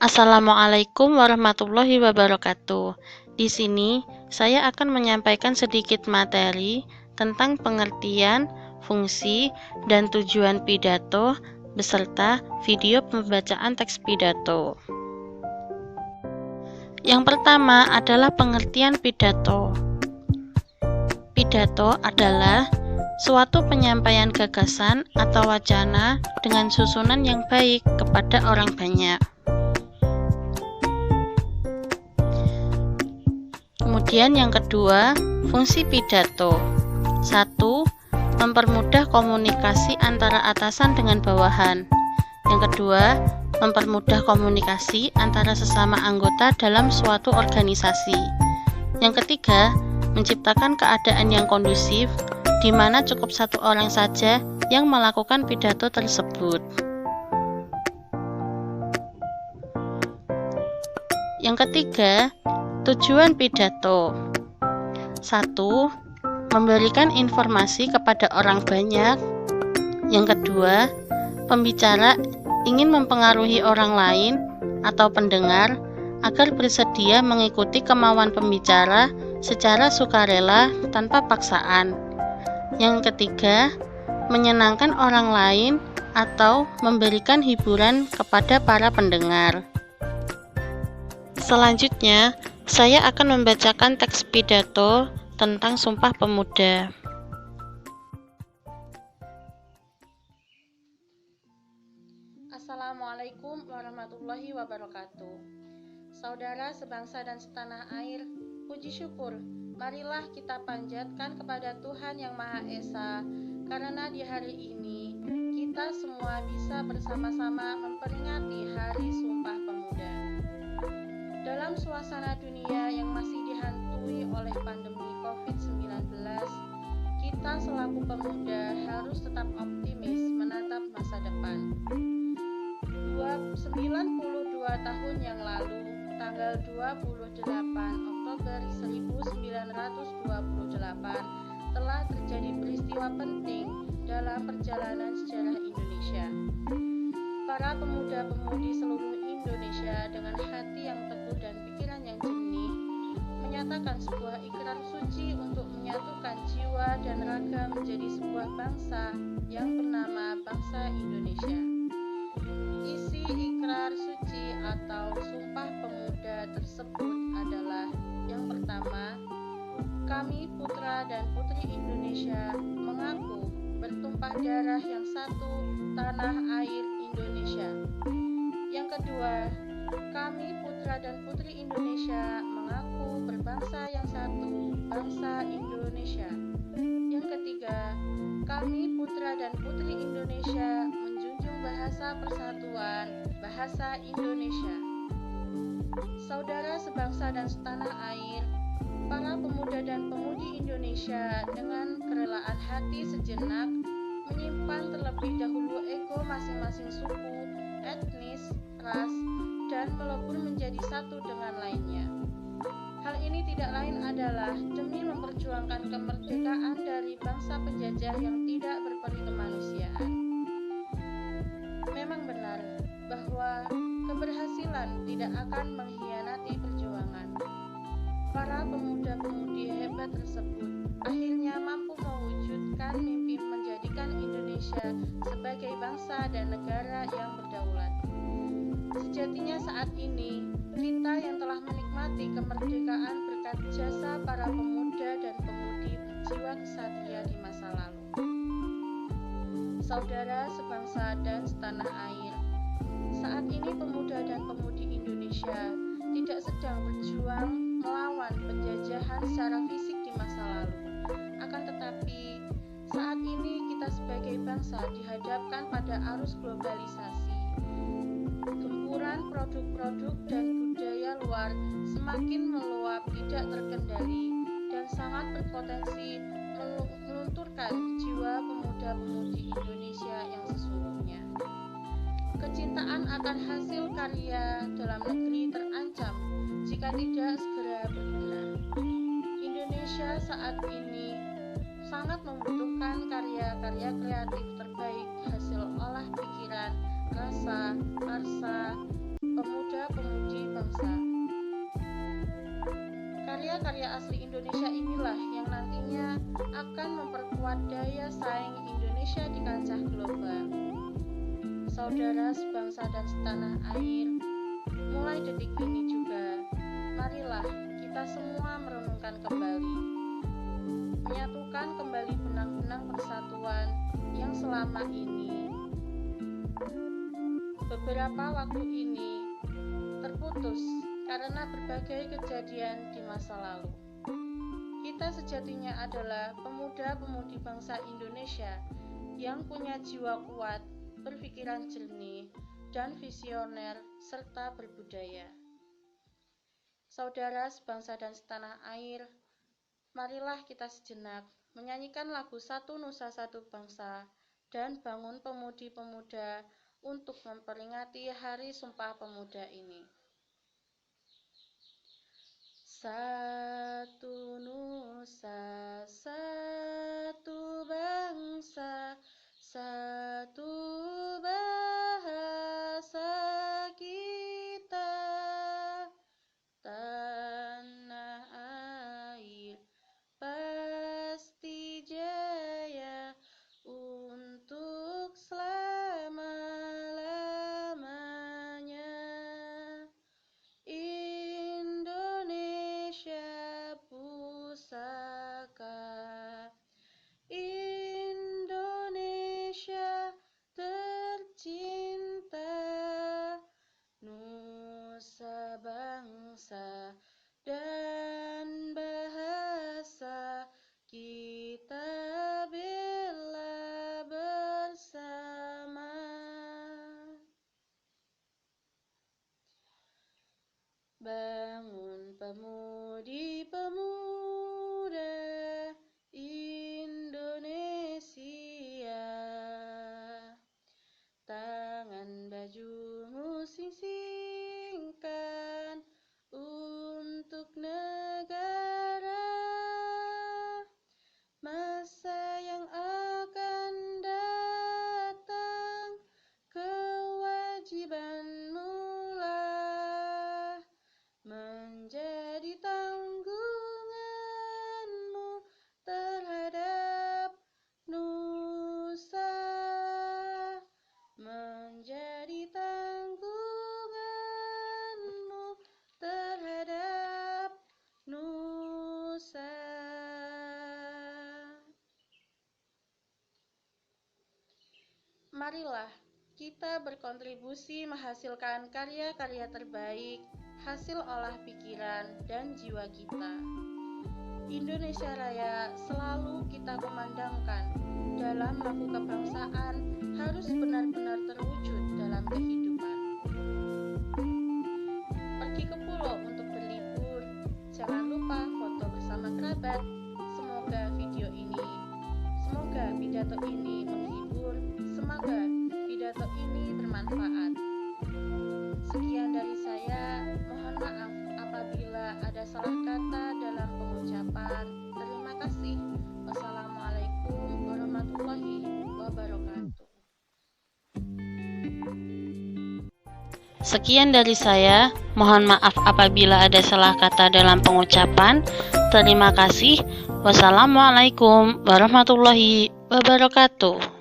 Assalamualaikum warahmatullahi wabarakatuh. Di sini saya akan menyampaikan sedikit materi tentang pengertian, fungsi, dan tujuan pidato beserta video pembacaan teks pidato. Yang pertama adalah pengertian pidato. Pidato adalah suatu penyampaian gagasan atau wacana dengan susunan yang baik kepada orang banyak. Kemudian yang kedua, fungsi pidato. 1. Mempermudah komunikasi antara atasan dengan bawahan. Yang kedua, mempermudah komunikasi antara sesama anggota dalam suatu organisasi. Yang ketiga, menciptakan keadaan yang kondusif di mana cukup satu orang saja yang melakukan pidato tersebut. Yang ketiga, tujuan pidato. 1. Memberikan informasi kepada orang banyak. Yang kedua, pembicara ingin mempengaruhi orang lain atau pendengar agar bersedia mengikuti kemauan pembicara secara sukarela tanpa paksaan. Yang ketiga, menyenangkan orang lain atau memberikan hiburan kepada para pendengar. Selanjutnya, saya akan membacakan teks pidato tentang Sumpah Pemuda. Assalamualaikum warahmatullahi wabarakatuh. Saudara sebangsa dan setanah air, puji syukur, marilah kita panjatkan kepada Tuhan Yang Maha Esa, karena di hari ini kita semua bisa bersama-sama memperingati Hari Sumpah Pemuda. Dalam suasana dunia yang masih dihantui oleh pandemi COVID-19, kita selaku pemuda harus tetap optimis menatap masa depan. 92 tahun yang lalu, tanggal 28 Oktober 1928, telah terjadi peristiwa penting dalam perjalanan sejarah Indonesia. Para pemuda-pemudi seluruh Indonesia dengan hati yang teguh dan pikiran yang jernih menyatakan sebuah ikrar suci untuk menyatukan jiwa dan raga menjadi sebuah bangsa yang bernama bangsa Indonesia. Isi ikrar suci atau Sumpah Pemuda tersebut adalah: yang pertama, kami putra dan putri Indonesia mengaku bertumpah darah yang satu, tanah air Indonesia. Yang kedua, kami putra dan putri Indonesia mengaku berbangsa yang satu, bangsa Indonesia. Yang ketiga, kami putra dan putri Indonesia menjunjung bahasa persatuan, bahasa Indonesia. Saudara sebangsa dan setanah air, para pemuda dan pemudi Indonesia dengan kerelaan hati sejenak menyimpan terlebih dahulu ego masing-masing suku, etnis, ras, dan melebur menjadi satu dengan lainnya. Hal ini tidak lain adalah demi memperjuangkan kemerdekaan dari bangsa penjajah yang tidak berperi kemanusiaan. Memang benar bahwa keberhasilan tidak akan mengkhianati perjuangan. Para pemuda-pemudi hebat tersebut akhirnya mampu mewujudkan mimpi menjadikan Indonesia sebagai bangsa dan negara yang berdaulat. Sejatinya saat ini, kita yang telah menikmati kemerdekaan berkat jasa para pemuda dan pemudi berjiwa kesatria di masa lalu. Saudara sebangsa dan setanah air, saat ini pemuda dan pemudi Indonesia tidak sedang berjuang melawan penjajahan secara fisik di masa lalu. Akan tetapi, saat ini kita sebagai bangsa dihadapkan pada arus globalisasi. Gempuran produk-produk dan budaya luar semakin meluap tidak terkendali dan sangat berpotensi melunturkan jiwa pemuda-pemudi Indonesia yang sesungguhnya. Kecintaan akan hasil karya dalam negeri terancam jika tidak segera berbenah. Indonesia saat ini sangat membutuhkan karya-karya kreatif terbaik hasil olah pikiran, rasa, karsa pemuda Karya-karya asli Indonesia inilah yang nantinya akan memperkuat daya saing Indonesia di kancah global. Saudara sebangsa dan setanah air, mulai detik ini juga, marilah kita semua merenungkan kembali, menyatukan kembali benang-benang persatuan yang selama ini, beberapa waktu ini, terputus karena berbagai kejadian di masa lalu. Kita sejatinya adalah pemuda-pemudi bangsa Indonesia yang punya jiwa kuat, berpikiran jernih, dan visioner, serta berbudaya. Saudara sebangsa dan setanah air, marilah kita sejenak menyanyikan lagu Satu Nusa Satu Bangsa dan bangun pemudi-pemuda untuk memperingati Hari Sumpah Pemuda ini. Satu nusa, satu bangsa, satu bahasa kita, tanah air pasti jaya untuk selama-lamanya. Indonesia pusaka, Indonesia tercinta, nusa bangsa dan bahasa kita bela bersama. Bangun pemudi-pemuda Indonesia, tangan bajumu sing-singkan untuk negara. Masa yang akan datang, kewajibanmu lah menjadi tanggunganmu terhadap nusa, menjadi tanggunganmu terhadap nusa. Marilah kita berkontribusi menghasilkan karya-karya terbaik, hasil olah pikiran dan jiwa kita. Indonesia Raya selalu kita kumandangkan dalam lagu kebangsaan harus benar-benar terwujud dalam kehidupan. Pergi ke pulau untuk berlibur, jangan lupa foto bersama kerabat. Semoga pidato ini menghibur, semoga pidato ini bermanfaat. Sekian dari saya, mohon maaf apabila ada salah kata dalam pengucapan. Terima kasih. Wassalamualaikum warahmatullahi wabarakatuh. Sekian dari saya, mohon maaf apabila ada salah kata dalam pengucapan. Terima kasih. Wassalamualaikum warahmatullahi wabarakatuh.